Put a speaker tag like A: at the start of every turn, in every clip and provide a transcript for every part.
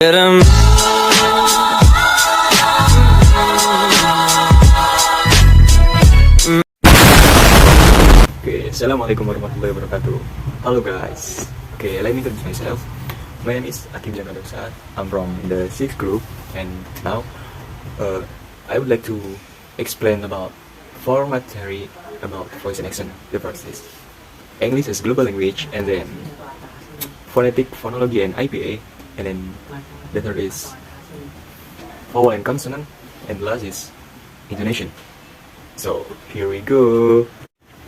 A: Okay, Assalamualaikum warahmatullahi wabarakatuh. Hello guys. Okay, let me introduce myself. My name is Aqib Dausat. I'm from the 6th group, and now I would like to explain about 4 material about voice and accent. The first is English as global language, and then phonetic, phonology, and IPA, and then the third is vowel and consonant, and the last is intonation. So here we go.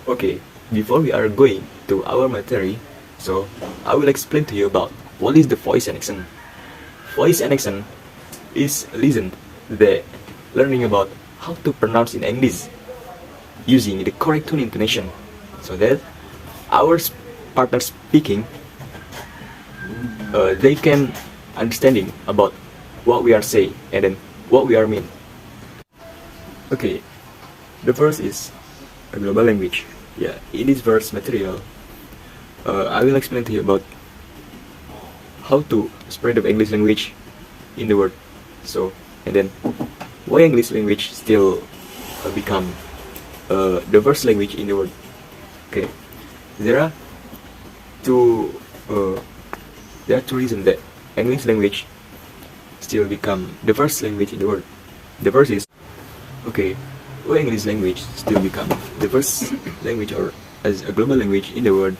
A: Okay, before we are going to our material, so I will explain to you about what is the voice and accent. Voice and accent is listen the learning about how to pronounce in English using the correct tone intonation, so that our partner speaking they can understanding about what we are saying and then what we are mean. Okay, the first is a global language. Yeah, in this verse material, I will explain to you about how to spread of English language in the world. So, and then why English language still become the first language in the world. Okay, there are two reasons that English language still become the first language in the world. The first is, okay, why English language still become the first language or as a global language in the world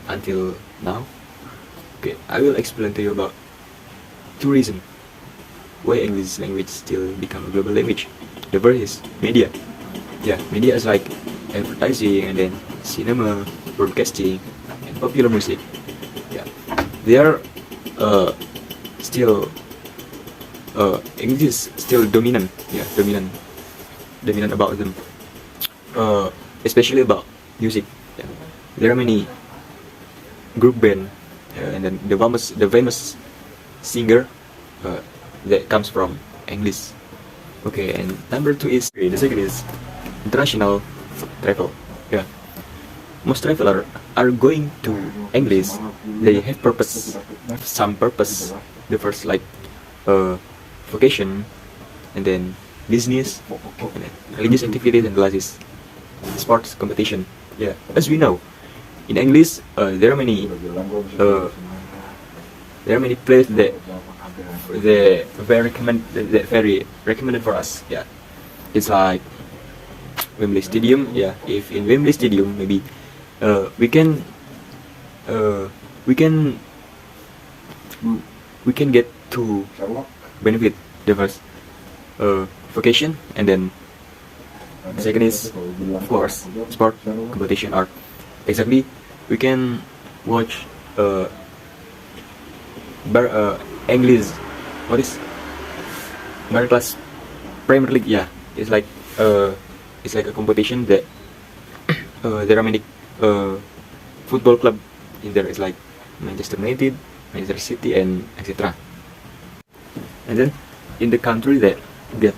A: until now. Okay, I will explain to you about 2 reasons why English language still become a global language. The first is media. Yeah, media is like advertising and then cinema, broadcasting, and popular music. Yeah, they are still English is still dominant. Yeah, dominant about them, especially about music. Yeah. There are many group band, and then the famous singer that comes from English. Okay, and number 2 is, okay, the second is international travel. Yeah, most traveler are going to English. They have purpose, some purpose. The first like vacation, and then business, and then religious activities, and the last is sports competition. Yeah, as we know, in English there are many places that very recommended for us. Yeah, it's like Wembley Stadium. Yeah, if in Wembley Stadium maybe we can get to benefit the first vacation, and then the second is of course sport competition, or exactly we can watch English, what is Bar class Premier League. Yeah, it's like a competition that there are many football club in there. It's like Manchester United, Manchester City, and etc. And then in the country that get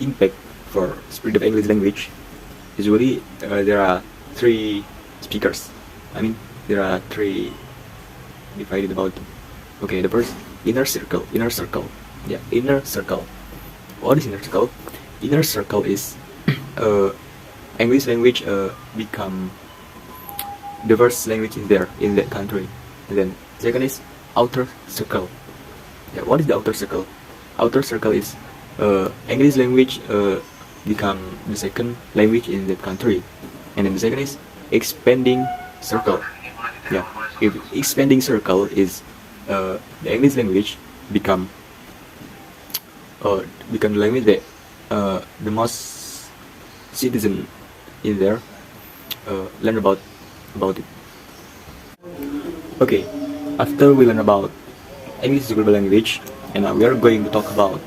A: impact for spread of English language, usually there are 3 speakers. I mean, there are 3 divided about. Okay, the first, inner circle. Yeah, inner circle. What is inner circle? Inner circle is English language become the first language in there in that country. And then second is outer circle. Yeah, what is the outer circle? Outer circle is English language become the second language in that country. And then the second is expanding circle. Yeah, if expanding circle is the English language become the language that the most citizen in there learn about it. Okay, after we learn about English is global language, and now we are going to talk about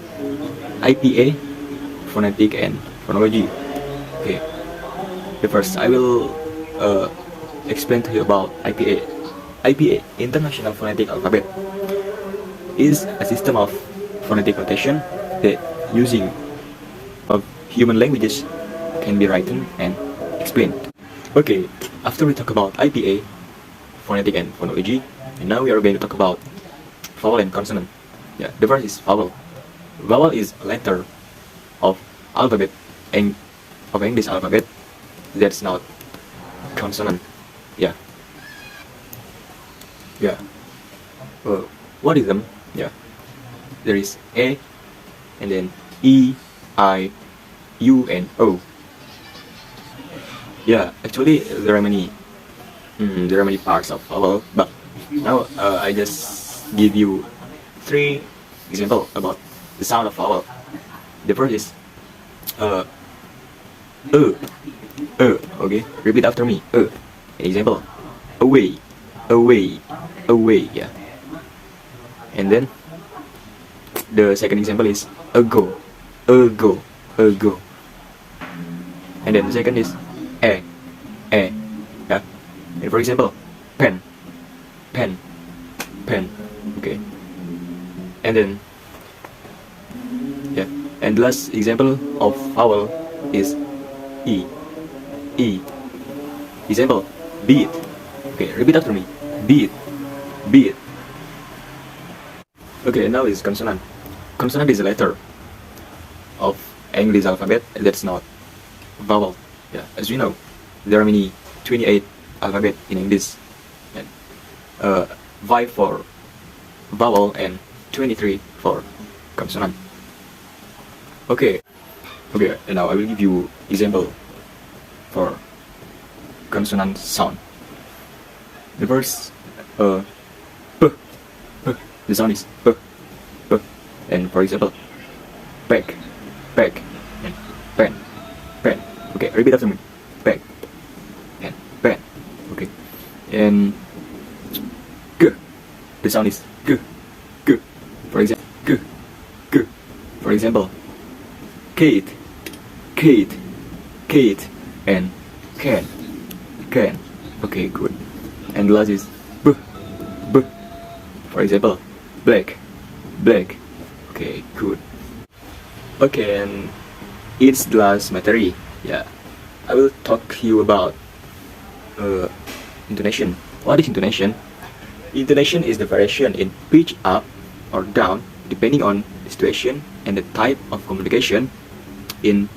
A: IPA, phonetic and phonology. Okay, the first I will explain to you about IPA. IPA, International Phonetic Alphabet, is a system of phonetic notation that using of human languages can be written and explained. Okay, after we talk about IPA, phonetic and phonology, and now we are going to talk about vowel and consonant. Yeah, the first is vowel. Vowel is a letter of alphabet and of English alphabet that's not consonant. Yeah. Yeah. What is them? Yeah. There is A, and then E, I, U, and O. Yeah, actually there are many parts of vowel, but now I just give you 3 examples about the sound of vowel. The first is okay, repeat after me. An example, away, away, away. Yeah. And then the second example is ago, ago, ago. And then the second is yeah. And for example, pen, pen, pen. Okay. And then yeah. And the last example of vowel is e, e. Example, beat. Okay, repeat after me. Beat, beat. Okay, now is consonant. Consonant is a letter of English alphabet that's not vowel. Yeah, as we know, there are many 28 alphabet in English, and 5 for vowel and 23 for consonant. Okay, and now I will give you example for consonant sound. The first p, the sound is p, p. And for example, pack, pack, and pen, pen. Okay, repeat after me. Pack and pen. Okay, and g, the sound is g, g. For example, g, g. For example, Kate, Kate, Kate, and can, can. Okay, good. And the last is b, b. For example, black, black. Okay, good. Okay, and it's the last material. Yeah, I will talk to you about intonation. What is intonation? Intonation is the variation in pitch up or down depending on the situation and the type of communication in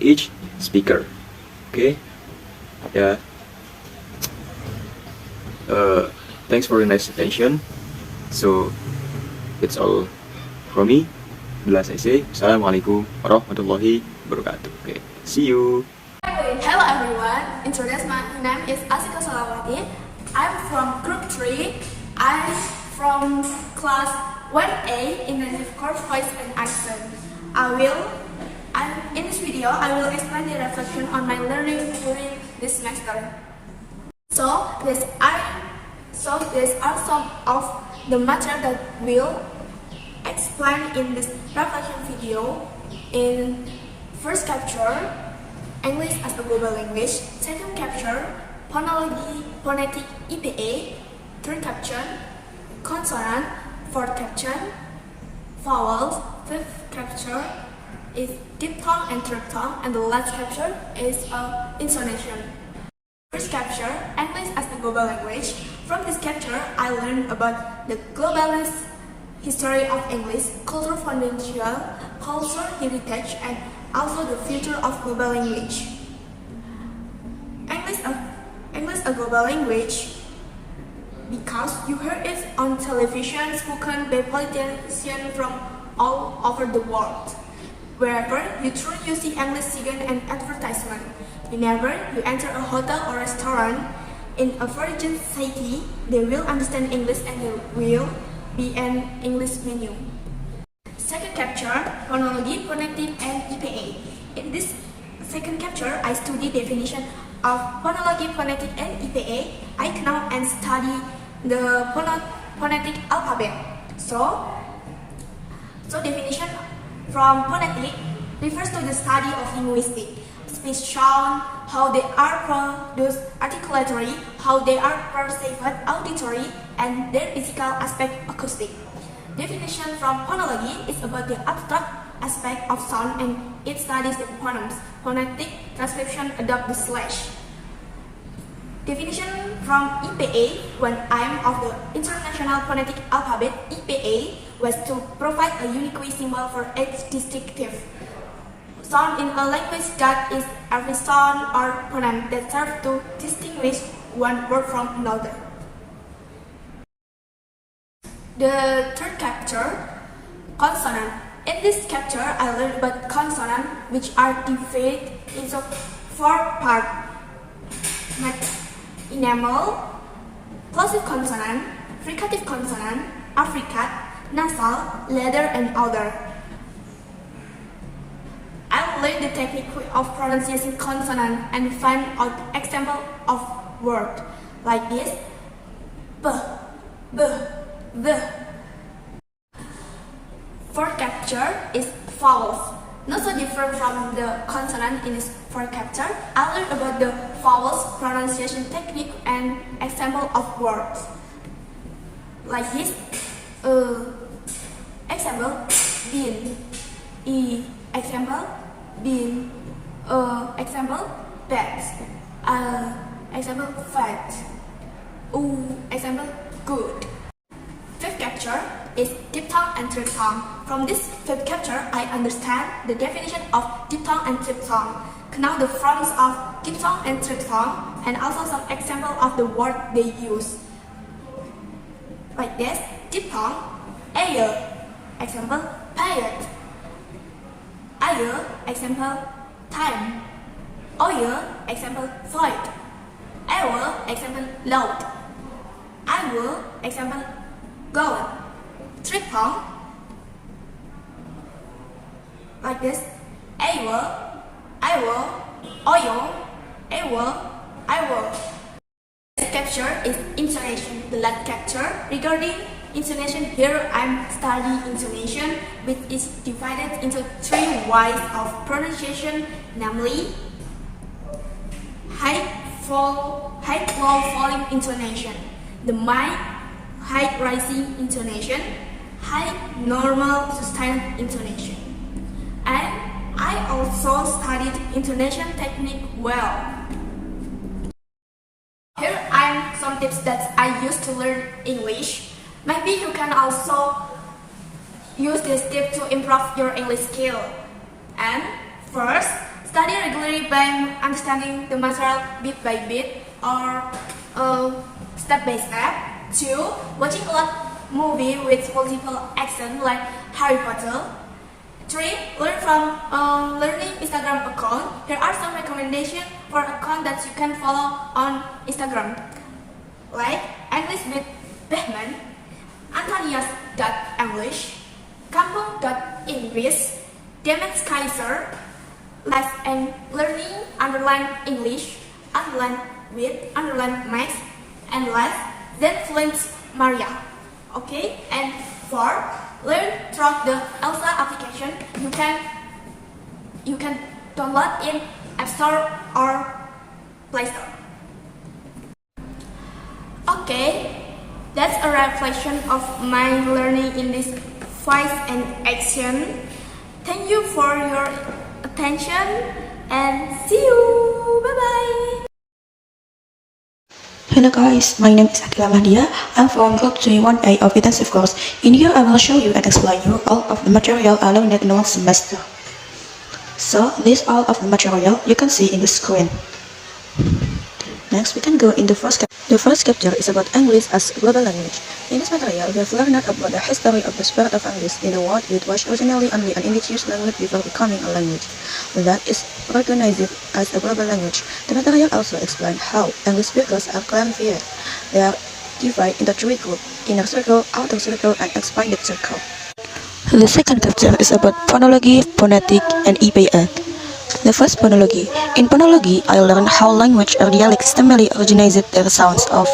A: each speaker. Okay. Yeah. Thanks for your nice attention. So that's all from me. Bila saya say, Assalamualaikum warahmatullahi wabarakatuh. Okay, see you.
B: Hello everyone. Introduce my name is Asyiqoh Sholawati. I'm from group 3. I'm from class 1A in the course voice and accent. In this video, I will explain the reflection on my learning during this semester. So these are some of the material that will explain in this reflection video. In first capture, English as a global language. Second capture, phonology, phonetic EPA. Third caption, consonant. Fourth caption, vowels. Fifth capture is diphthong and triphthong, and the last capture is intonation. First capture, English as a global language. From this capture, I learned about the globalist history of English, cultural foundation, cultural heritage, and also the future of global language. English a global language because you hear it on television spoken by politicians from all over the world. Wherever you turn, you see English sign and advertisement. Whenever you enter a hotel or restaurant in a foreign city, they will understand English and there will be an English menu. Second capture, phonology, phonetic, and EPA. In this second capture, I study definition of phonology, phonetic, and EPA. I count and study the phonetic alphabet. So definition from phonetic refers to the study of linguistic, speech sound, how they are produced articulately, how they are perceived auditory, and their physical aspect acoustic. Definition from phonology is about the abstract aspect of sound and it studies the phonemes. Phonetic transcription adopt the slash. Definition from EPA, one aim of the International Phonetic Alphabet, EPA, was to provide a unique symbol for each distinctive sound in a language that is every sound or phoneme that serves to distinguish one word from another. The third chapter, consonant. In this chapter, I learned about consonants, which are divided into 4 parts: enamel, plosive consonant, fricative consonant, affricate, nasal, leather, and other. I learned the technique of pronunciation consonant and find out example of words like this: b, b, b. Fourth chapter is vowels. Not so different from the consonant in this fourth chapter, I learned about the vowels pronunciation technique and example of words like this. Example, bin, e. Example, bin. Example, bed. Example, fat. Example, good. Fifth chapter is diphthong and triphthong. From this fifth chapter, I understand the definition of diphthong and triphthong. Now the forms of diphthong and triphthong, and also some example of the word they use. Like this: diphthong, air. Example, payet. Air. Example, time. Oil. Example, void. Hour. Example, load. Hour. Example, gold. Triphthong, like this: hour, oil, hour. This chapter is intonation. The last chapter regarding intonation. Here I'm studying intonation, which is divided into 3 ways of pronunciation, namely high, low, falling intonation, the mild, high, rising intonation, high, normal, sustained intonation. And I also studied intonation technique well. Here are some tips that I used to learn English. Maybe you can also use this tip to improve your English skill. And first, study regularly by understanding the material bit by bit or step by step. 2. Watching a lot movie with multiple accents like Harry Potter. 3. Learn from learning Instagram account. Here are some recommendations for account that you can follow on Instagram, like English with Behman, Antonius.English, Kampung.English, Demet Kaiser, Let's and Learning underline English, underline with underline Max, and Let's then Flint Maria. Okay, and 4. Learn through the Elsa application. You can download in App Store or Play Store. Okay, that's a reflection of my learning in this voice and action. Thank you for your attention and see you. Bye bye.
C: Hello guys, my name is Aqila Mahdiya. I'm from Group 21A of Intensive Course. In here I will show you and explain you all of the material I learned in 1 semester. So this all of the material you can see in the screen. Next we can go in the first chapter. The first chapter is about English as global language. In this material we have learned about the history of the spread of English in the world. It was originally only an indigenous language before becoming a language that is recognized as a global language. The material also explains how English speakers are classified. They are divided into 3 groups: inner circle, outer circle, and expanded circle. The second chapter is about phonology, phonetic, and EPA. The first, phonology. In phonology, I learned how language or dialect systemically originated their sounds of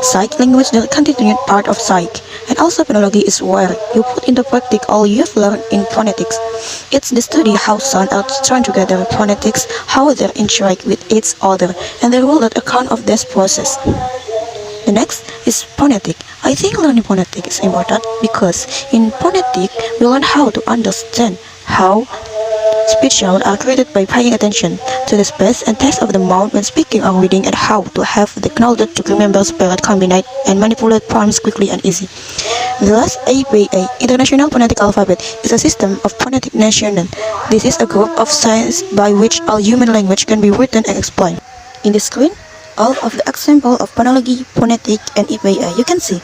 C: psych language, the continued part of psych. And also phonology is where you put into practice all you have learned in phonetics. It's the study how sounds are strung together, phonetics, how they interact with each other, and the role that account of this process. The next is phonetic. I think learning phonetic is important because in phonetic we learn how to understand how Speech sounds are created by paying attention to the space and text of the mouth when speaking or reading and how to have the knowledge to remember, spell, combine, and manipulate forms quickly and easy. The last APA, International Phonetic Alphabet, is a system of phonetic notation. This is a group of signs by which all human language can be written and explained. In the screen, all of the examples of phonology, phonetic, and EPA you can see.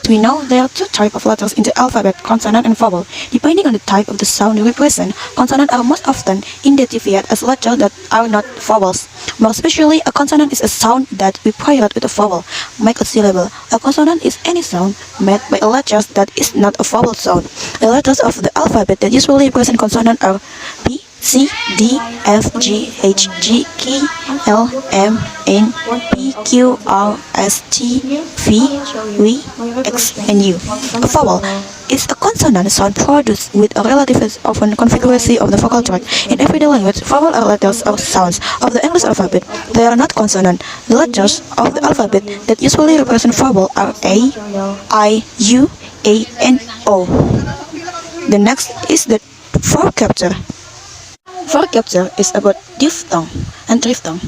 C: We know there are two types of letters in the alphabet, consonant and vowel. Depending on the type of the sound they represent, consonants are most often identified as letters that are not vowels. More especially, a consonant is a sound that we paired with a vowel, make a syllable. A consonant is any sound made by a letter that is not a vowel sound. The letters of the alphabet that usually represent consonant are P, C, D, F, G, H, G, K, L, M, N, P, Q, R, S, T, V, W, X, and U. A vowel is a consonant sound produced with a relatively often configuration of the vocal tract. In everyday language, vowel are letters or sounds of the English alphabet. They are not consonant. The letters of the alphabet that usually represent vowel are A, I, U, A, and O. The next is the vocabulary. Vocabulary is about diphthong and triphthong.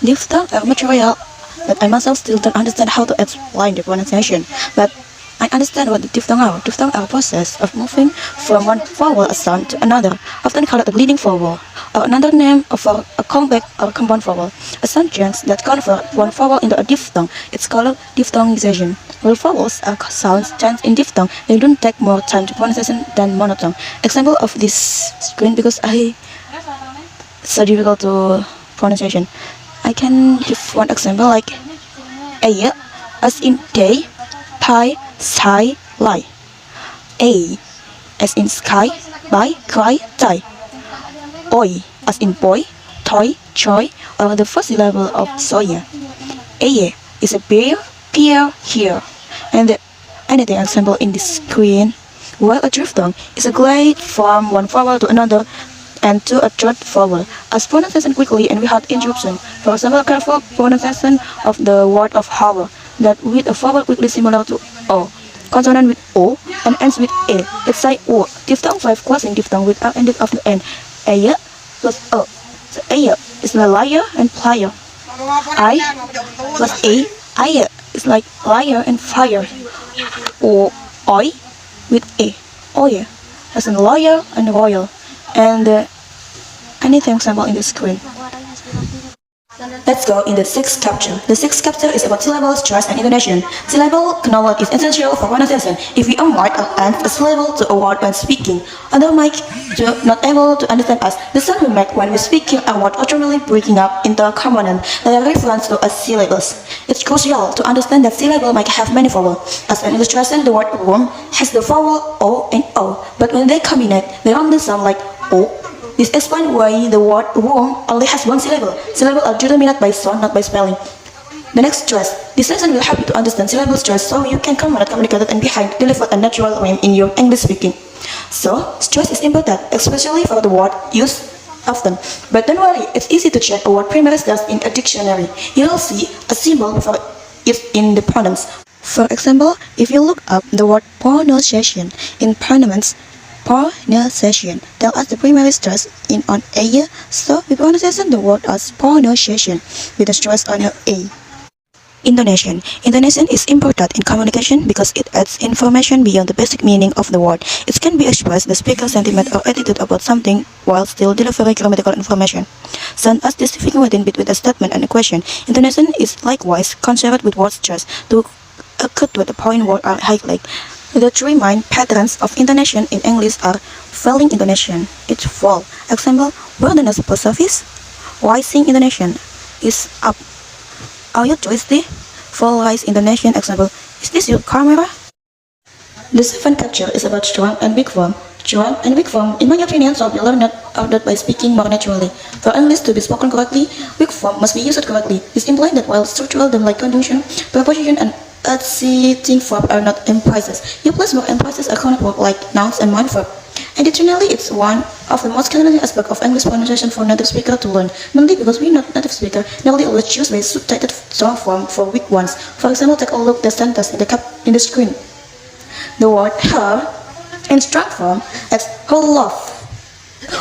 C: Diphthong are material that I myself still don't understand how to explain the pronunciation, but I understand what the diphthong are. Diphthong are a process of moving from one vowel sound to another, often called a bleeding vowel, or another name for a convex or compound vowel. A sound change that convert one vowel into a diphthong, it's called diphthongization. While vowels are sounds changed in diphthong, they don't take more time to pronunciation than monophthong. Example of this screen because it's so difficult to pronunciation. I can give one example like A as in day, pie, sai, lie. A as in sky, by, cry, die. Oi as in boy, toy, joy, or the first syllable of soya. A is a bear, peer, here. And the anything example in this screen. While a diphthong is a glide from one vowel to another and to a third vowel, as pronunciation quickly and without interruption. For example, careful pronunciation of the word of hour, that with a vowel quickly similar to O, consonant with O, and ends with A. Let's say O. Diphthong 5 closing diphthong with R ended of the end. A plus O. So A is like liar and plier. I plus A, I is like liar and fire. O, oi with A, oye, as in lawyer and royal. And anything example in the screen. Let's go in the sixth capture. The sixth capture is about syllable stress and intonation. Syllable knowledge is essential for pronunciation. If we omit or add a syllable to a word when speaking, other might not able to understand us. The sound we make when we speaking a word ultimately breaking up into a component that are reference to as syllables. It's crucial to understand that syllable might have many vowels. As an illustration, the word room has the vowel O and O, but when they combine, they only sound like O. This explains why the word room only has one syllable. Syllables are determined by sound, not by spelling. The next stress. This lesson will help you to understand syllable stress so you can communicate and behind deliver a natural rhyme in your English speaking. So, stress is important, especially for the word used often. But don't worry, it's easy to check a word primary stress in a dictionary. You'll see a symbol for it in the pronouns. For example, if you look up the word pronunciation in pronouns, pronunciation tell us the primary stress in on A, so we pronunciation the word as pronunciation with a stress on A. Intonation. Intonation is important in communication because it adds information beyond the basic meaning of the word. It can be expressed the speaker's sentiment or attitude about something while still delivering grammatical information. Sound as distinguishing between a statement and a question. Intonation is likewise concerned with word stress to occur with the point word are highlighted. The three main patterns of intonation in English are falling intonation, it's fall. Example, wilderness post office. Rising intonation is up. Are you twisty? Fall rise intonation. Example, is this your camera? The seventh capture is about strong and weak form. Strong and weak form, in my opinion, should be learned out by speaking more naturally. For English to be spoken correctly, weak form must be used correctly. This implies that while structural them like conjunction, preposition, and adjective form are not emphasis. You place more emphasis on counter verb like nouns and noun verb. Additionally, it's one of the most challenging aspects of English pronunciation for native speaker to learn, mainly because we not native speaker nearly always choose a subtitled strong form for weak ones. For example, take a look at the sentence in the screen. The word her in strong form is her love.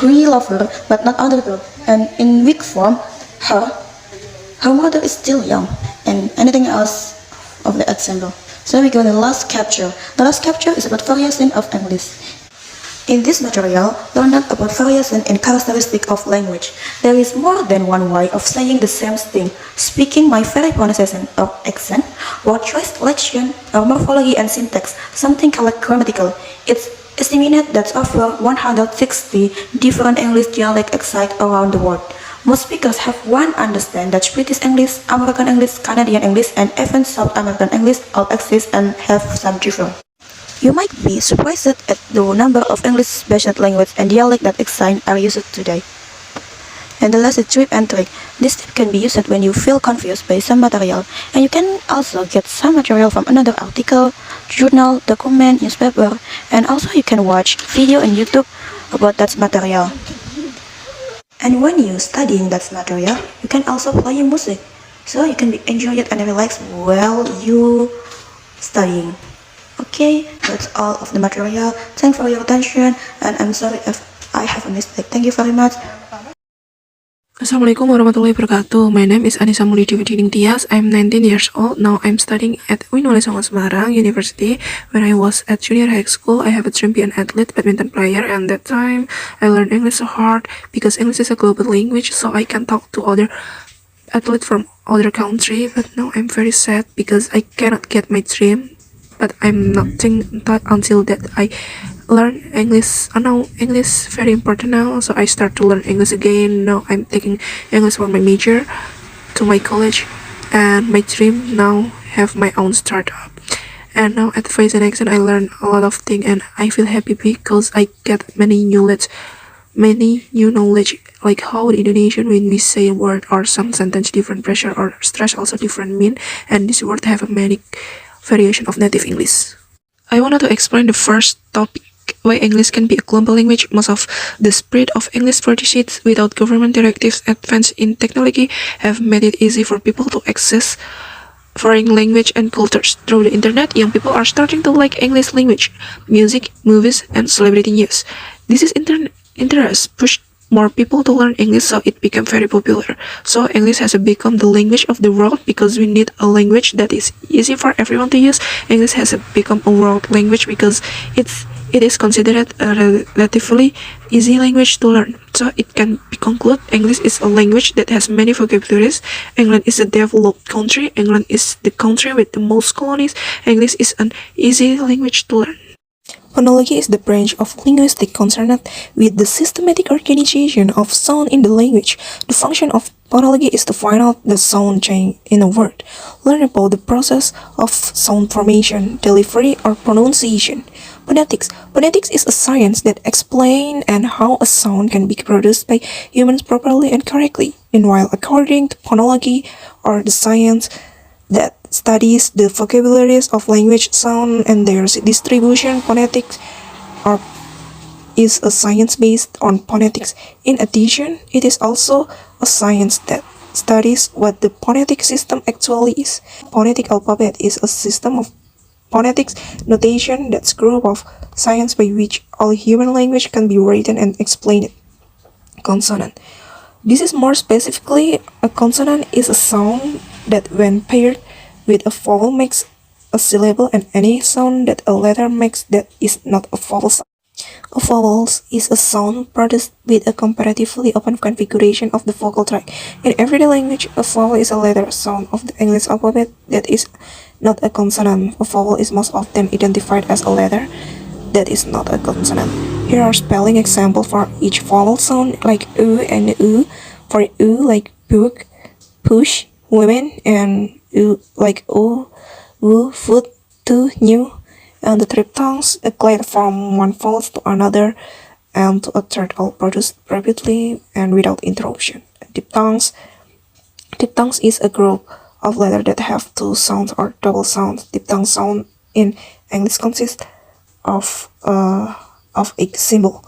C: We love her, but not underdog. And in weak form, her, her mother is still young, and anything else of the example. So we go to the last capture. The last capture is about variation of English. In this material, learn about variation in characteristic of language. There is more than one way of saying the same thing. Speaking my very pronunciation or accent, word choice, lexion, or morphology and syntax, something called grammatical. It's estimated that over 160 different English dialects exist around the world. Most speakers have one understand that British English, American English, Canadian English, and even South American English all exist and have some difference. You might be surprised at the number of English-based language and dialect that exist are used today. And the last is tip and trick. This tip can be used when you feel confused by some material, and you can also get some material from another article, journal, document, newspaper, and also you can watch video on YouTube about that material. And when you studying that material, you can also play music, so you can enjoy it and relax while you studying. Okay, that's all of the material. Thanks for your attention, and I'm sorry if I have a mistake. Thank you very much.
D: Assalamualaikum warahmatullahi wabarakatuh. My name is Anisa Widyaningtyas. I'm 19 years old. Now I'm studying at Semarang University. When I was at junior high school, I have a dream to be an athlete, badminton player, and that time I learned English so hard because English is a global language, so I can talk to other athletes from other country. But now I'm very sad because I cannot get my dream. But I'm not thinking that until that I learn English. I know English very important now, so I start to learn English again. Now I'm taking English for my major to my college, and my dream now have my own startup. And now at Voice and Action I learn a lot of things, and I feel happy because I get many new knowledge, like how the Indonesian when we say a word or some sentence different pressure or stress also different mean, and this word have a many variation of native English. I wanted to explain the first topic, why English can be a global language. Most of the spread of English proceeds without government directives. Advance in technology have made it easy for people to access foreign language and cultures. Through the internet, young people are starting to like English language, music, movies, and celebrity news. This is interest pushed more people to learn English, so it became very popular. So English has become the language of the world because we need a language that is easy for everyone to use. English has become a world language because it is considered a relatively easy language to learn. So it can be concluded English is a language that has many vocabularies. England is a developed country. England is the country with the most colonies. English is an easy language to learn. Phonology is the branch of linguistics concerned with the systematic organization of sound in the language. The function of phonology is to find out the sound change in a word, learn about the process of sound formation, delivery, or pronunciation. Phonetics. Phonetics is a science that explains and how a sound can be produced by humans properly and correctly. Meanwhile, according to phonology, or the science that studies the vocabularies of language sound and their distribution, phonetics is a science based on phonetics. In addition, it is also a science that studies what the phonetic system actually is. Phonetic alphabet is a system of phonetics notation that's group of science by which all human language can be written and explained. Consonant. This is more specifically, a consonant is a sound that when paired with a vowel makes a syllable, and any sound that a letter makes that is not a vowel sound. A vowel is a sound produced with a comparatively open configuration of the vocal tract. In everyday language, a vowel is a letter sound of the English alphabet that is not a consonant. A vowel is most often identified as a letter that is not a consonant. Here are spelling examples for each vowel sound, like U and U. For U, like book, push, women, and U like O, woo, food, to, new, and the triphthongs glide from one vowel to another and to a third, all produced rapidly and without interruption. Diphthongs is a group of letters that have two sounds or double sounds. Diphthong sound in English consists of a symbol,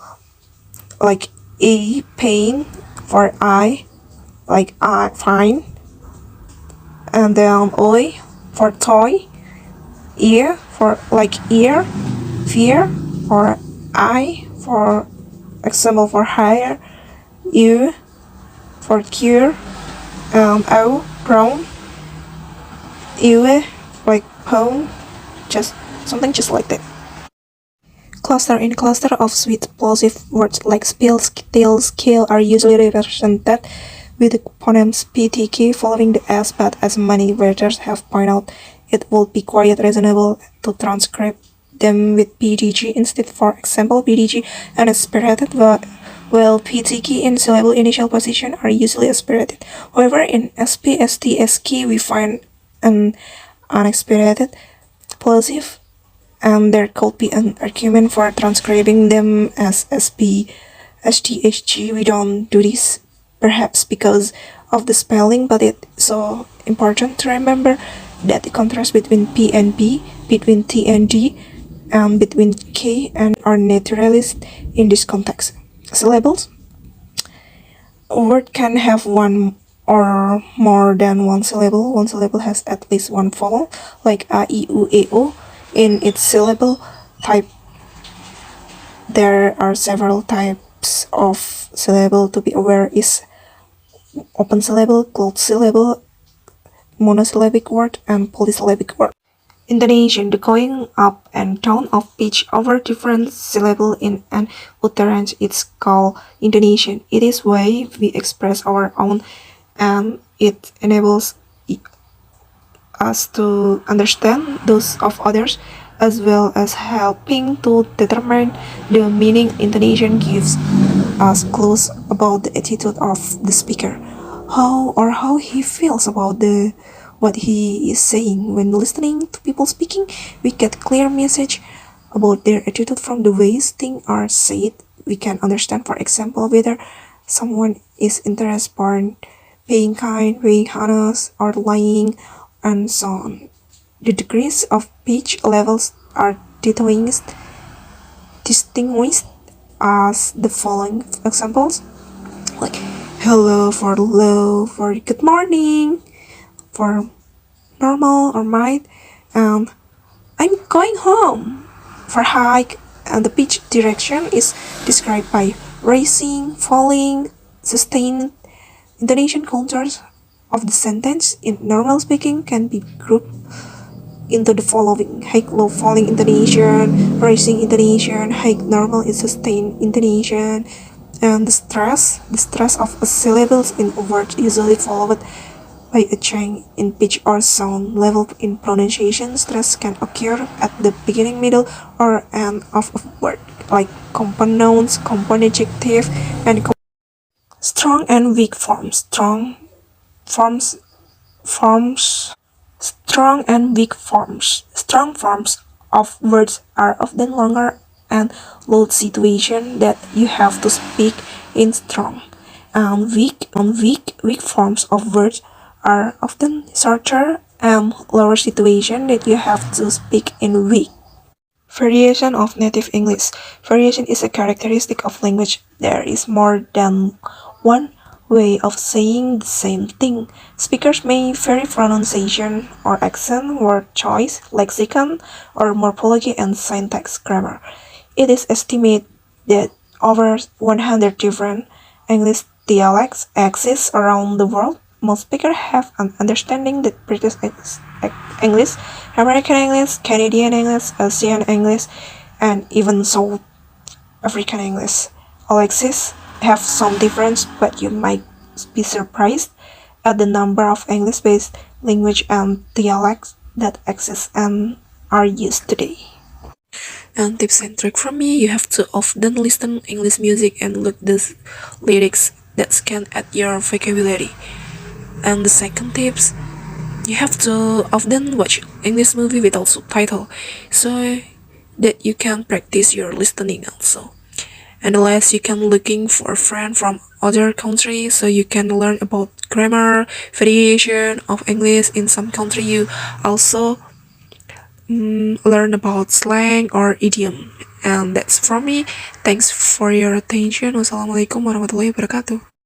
D: like E, pain, for I, like I, fine, and then oi for toy, ear for like ear, fear, for eye for example for hire, U for cure, O brown, Iwe like poem, just something just like that. Cluster in cluster of sweet plosive words like spill, still, skill are usually represented with the phonemes PTK following the S, but as many writers have pointed out, it would be quite reasonable to transcribe them with PTG instead. For example, PTG and aspirated, while PTK in syllable initial position are usually aspirated. However, in SP, ST, SK we find an unaspirated plosive, and there could be an argument for transcribing them as SP, ST, HG. We don't do this, perhaps because of the spelling, but it's so important to remember that the contrast between P and B, between T and D, and between K and are naturalist in this context. Syllables. A word can have one or more than one syllable. One syllable has at least one vowel, like A, I, U, E, O. In its syllable type, there are several types of syllable to be aware is open syllable, closed syllable, monosyllabic word, and polysyllabic word. Intonation, the going up and down of pitch over different syllables in an utterance is called intonation. It is way we express our own, and it enables us to understand those of others, as well as helping to determine the meaning. Intonation gives us clues about the attitude of the speaker, how he feels about what he is saying. When listening to people speaking, we get clear message about their attitude from the ways things are said. We can understand, for example, whether someone is interested, being kind, being honest, or lying, and so on. The degrees of pitch levels are distinguished as the following examples, like hello for low, for good morning, for normal or mild, and I'm going home for hike. And the pitch direction is described by rising, falling, sustained. Intonation contours of the sentence in normal speaking can be grouped into the following: high, low, falling intonation, rising intonation, high, normal, and sustained intonation. And the stress of a syllables in a word usually followed by a change in pitch or sound level in pronunciation. Stress can occur at the beginning, middle, or end of a word, like compound nouns, compound adjective, and strong and weak forms. Strong and weak forms. Strong forms of words are often longer and load situation that you have to speak in strong. And weak forms of words are often shorter and lower situation that you have to speak in weak. Variation of native English. Variation is a characteristic of language. There is more than one way of saying the same thing. Speakers may vary pronunciation or accent, word choice, lexicon, or morphology and syntax grammar. It is estimated that over 100 different English dialects exist around the world. Most speakers have an understanding that British English, American English, Canadian English, Asian English, and even South African English all exist, have some difference, but you might be surprised at the number of English-based language and dialects that exist and are used today. And tips and trick from me: you have to often listen English music and look the lyrics that can add your vocabulary. And the second tips, you have to often watch English movie without subtitle, so that you can practice your listening also. And the last, you can looking for a friend from other countries so you can learn about grammar, variation of English in some country. You also learn about slang or idiom. And that's from me. Thanks for your attention. Wassalamualaikum warahmatullahi wabarakatuh.